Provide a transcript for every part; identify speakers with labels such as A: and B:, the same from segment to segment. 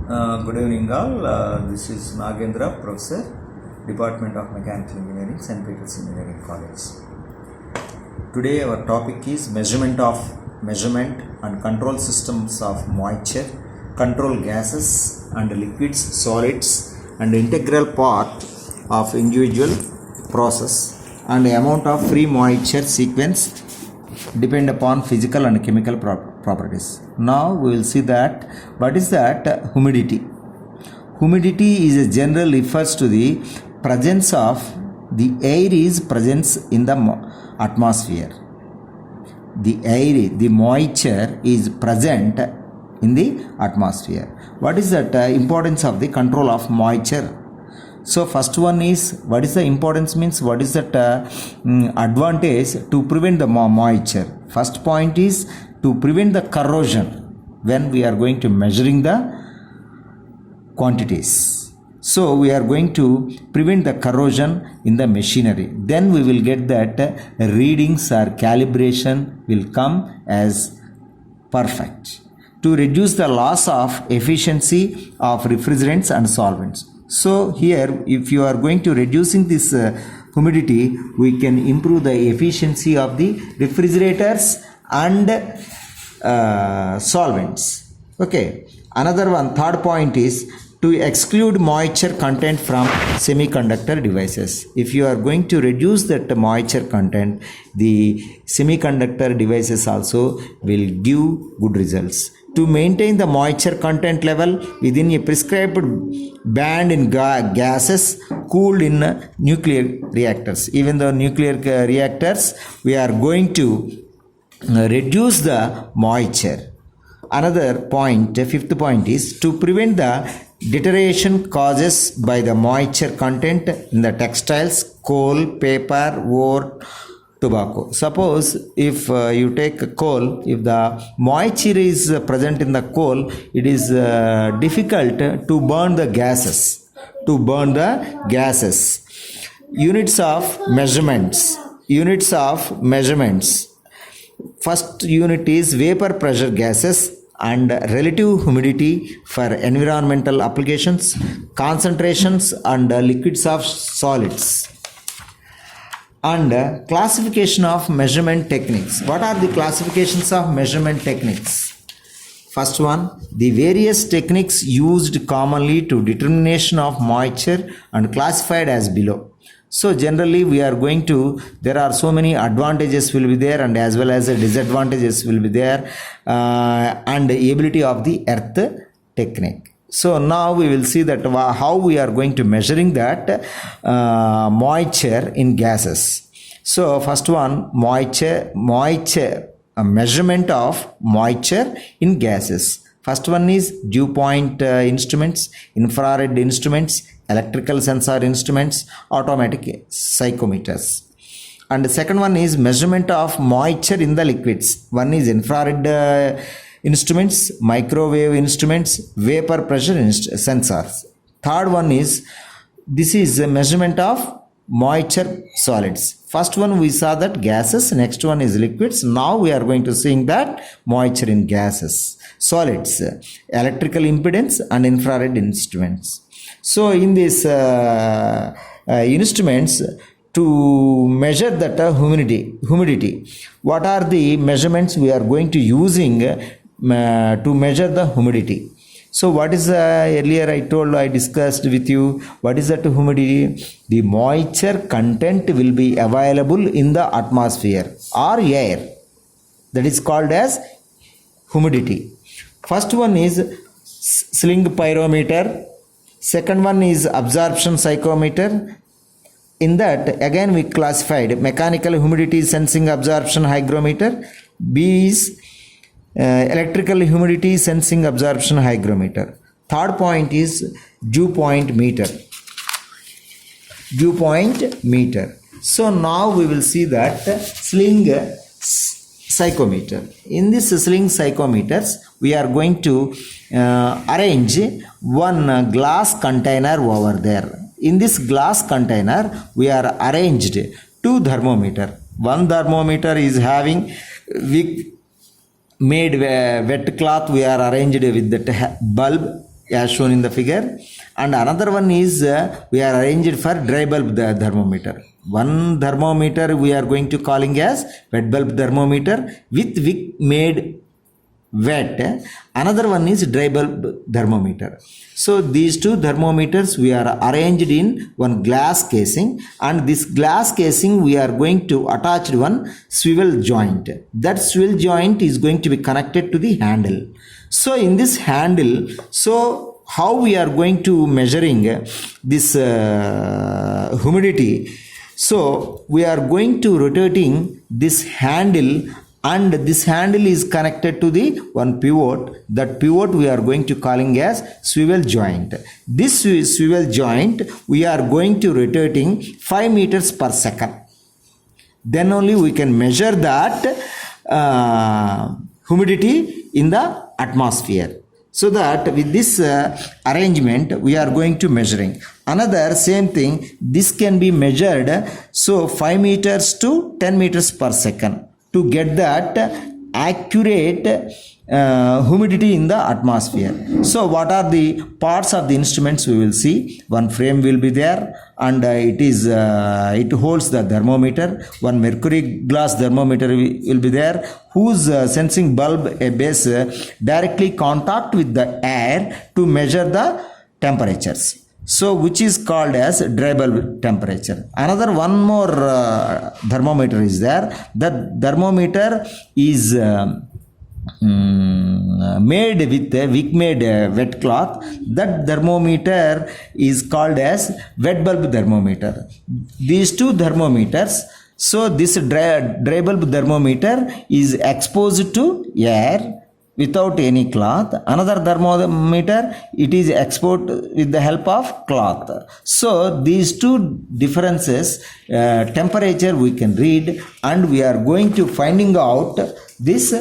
A: Good evening all. This is Nagendra, Professor, Department of Mechanical Engineering, St. Peter's Engineering College. Today our topic is measurement and control systems of moisture, control gases and liquids, solids and integral part of individual process and amount of free moisture sequence depend upon physical and chemical properties. Now we will see that what is that humidity. Humidity is a general refers to the presence of the air is presence in the atmosphere. The air, the moisture is present in the atmosphere. What is that importance of the control of moisture? So first one is what is the importance means what is that advantage to prevent the moisture. First point is to prevent the corrosion when we are going to measuring the quantities. So we are going to prevent the corrosion in the machinery. Then we will get that readings or calibration will come as perfect. To reduce the loss of efficiency of refrigerants and solvents. So here if you are going to reducing this humidity, we can improve the efficiency of the refrigerators and solvents. Okay. Another one, third point is to exclude moisture content from semiconductor devices. If you are going to reduce that moisture content, the semiconductor devices also will give good results. To maintain the moisture content level within a prescribed band in gases cooled in nuclear reactors. Even though nuclear reactors, we are going to reduce the moisture. Another point, fifth point is to prevent the deterioration causes by the moisture content in the textiles, coal, paper, wood, tobacco. Suppose if you take a coal, if the moisture is present in the coal, it is difficult to burn the gases. Units of measurements. First unit is vapor pressure gases and relative humidity for environmental applications, concentrations and liquids of solids. And classification of measurement techniques. What are the classifications of measurement techniques? First one, the various techniques used commonly to determination of moisture and classified as below. So generally we are going to, there are so many advantages will be there and as well as disadvantages will be there and the ability of the earth technique. So now we will see that how we are going to measuring that moisture in gases. So first one, measurement of moisture in gases. First one is dew point instruments, infrared instruments, electrical sensor instruments, automatic psychometers. And the second one is measurement of moisture in the liquids. One is infrared instruments, microwave instruments, vapor pressure sensors. Third one is, this is a measurement of moisture solids. First one we saw that gases, next one is liquids. Now we are going to seeing that moisture in gases. Solids, electrical impedance and infrared instruments. So in these instruments, to measure that humidity, what are the measurements we are going to using to measure the humidity? So what is earlier I discussed with you, what is that humidity? The moisture content will be available in the atmosphere or air. That is called as humidity. First one is sling pyrometer. Second one is absorption psychometer. In that again we classified mechanical humidity sensing absorption hygrometer. B is electrical humidity sensing absorption hygrometer. Third point is dew point meter. So now we will see that sling psychometer. In this sling psychometers, we are going to arrange one glass container over there. In this glass container, we are arranged two thermometer. One thermometer is having made wet cloth, we are arranged with that bulb as shown in the figure, and another one is we are arranged for dry bulb thermometer. One thermometer we are going to calling as wet bulb thermometer with wick made wet. Another one is dry bulb thermometer. So these two thermometers we are arranged in one glass casing, and this glass casing we are going to attach one swivel joint. That swivel joint is going to be connected to the handle. So in this handle, so how we are going to measuring this humidity? So we are going to rotating this handle, and this handle is connected to the one pivot. That pivot we are going to calling as swivel joint. This swivel joint we are going to rotating 5 meters per second. Then only we can measure that humidity in the atmosphere. So that with this arrangement we are going to measuring. Another same thing, this can be measured, so 5 meters to 10 meters per second to get that accurate humidity in the atmosphere. So what are the parts of the instruments we will see? One frame will be there, and it holds the thermometer. One mercury glass thermometer will be there, whose sensing bulb a base directly contact with the air to measure the temperatures. So which is called as dry bulb temperature. Another one more thermometer is there. That thermometer is made with a wick made wet cloth. That thermometer is called as wet bulb thermometer. These two thermometers, so this dry bulb thermometer is exposed to air without any cloth. Another thermometer, it is exposed with the help of cloth. So these two differences temperature we can read, and we are going to finding out this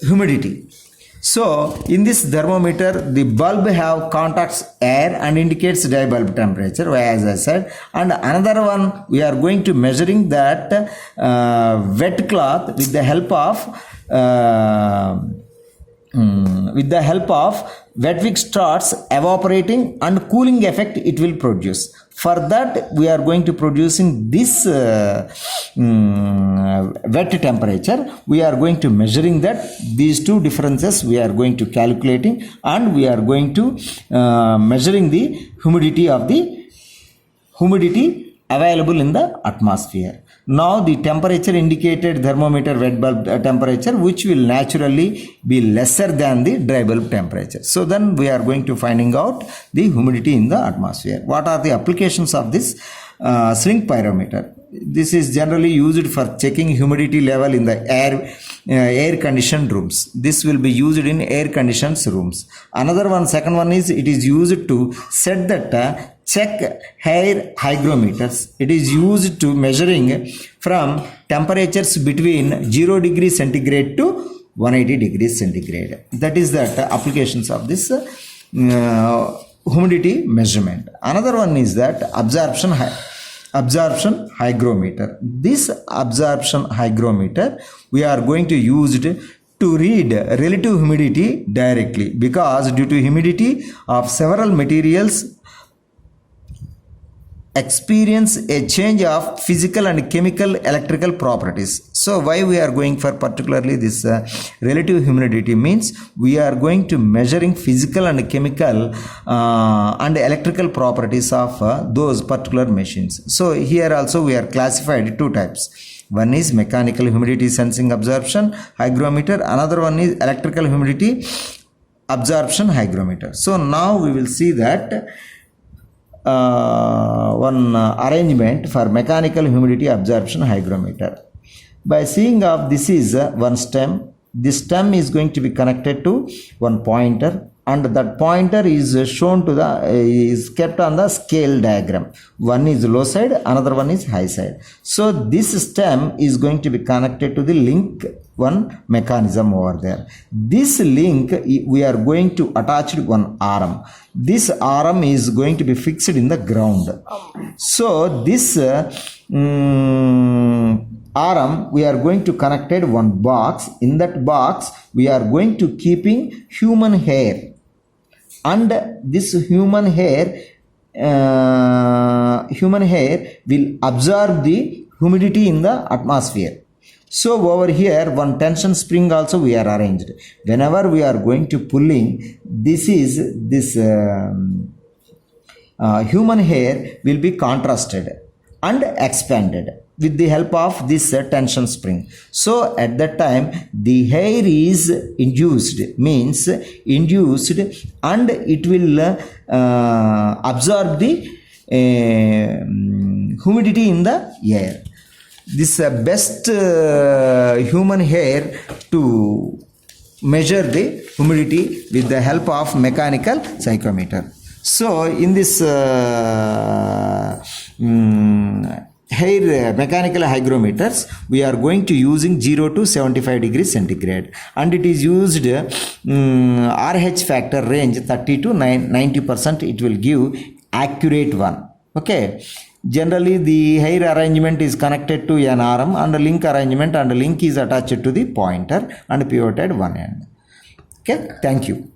A: humidity. So in this thermometer, the bulb have contacts air and indicates dry bulb temperature, as I said. And another one, we are going to measuring that wet cloth with the help of wet wick starts evaporating, and cooling effect it will produce. For that we are going to producing this wet temperature. We are going to measuring that. These two differences we are going to calculating, and we are going to measuring the humidity available in the atmosphere. Now the temperature indicated thermometer wet bulb temperature, which will naturally be lesser than the dry bulb temperature. So then we are going to finding out the humidity in the atmosphere. What are the applications of this shrink pyrometer? This is generally used for checking humidity level in the air conditioned rooms. This will be used in air conditioned rooms. Another one, second one is it is used to set that check air hygrometers. It is used to measuring from temperatures between 0 degrees centigrade to 180 degrees centigrade. That is the applications of this humidity measurement. Another one is that absorption hygrometer. This absorption hygrometer we are going to use it to read relative humidity directly, because due to humidity of several materials experience a change of physical and chemical electrical properties. So why we are going for particularly this relative humidity means we are going to measuring physical and chemical and electrical properties of those particular machines. So here also we are classified two types. One is mechanical humidity sensing absorption hygrometer, another one is electrical humidity absorption hygrometer. So now we will see that one arrangement for mechanical humidity absorption hygrometer. By seeing of this is one stem. This stem is going to be connected to one pointer, and that pointer is shown to the is kept on the scale diagram. One is low side, another one is high side. So this stem is going to be connected to the link one mechanism over there. This link we are going to attach one arm. This arm is going to be fixed in the ground. So this arm we are going to connected one box. In that box we are going to keeping human hair. and this human hair will absorb the humidity in the atmosphere. So over here one tension spring also we are arranged. Whenever we are going to pulling, this human hair will be contrasted and expanded with the help of this tension spring. So at that time the hair is induced and it will absorb the humidity in the air. This best human hair to measure the humidity with the help of mechanical psychrometer. So in this hair mechanical hygrometers, we are going to using 0 to 75 degrees centigrade, and it is used RH factor range 30 to 90%. It will give accurate one. Okay. Generally the hair arrangement is connected to an arm and a link arrangement, and a link is attached to the pointer and pivoted one end. Okay, thank you.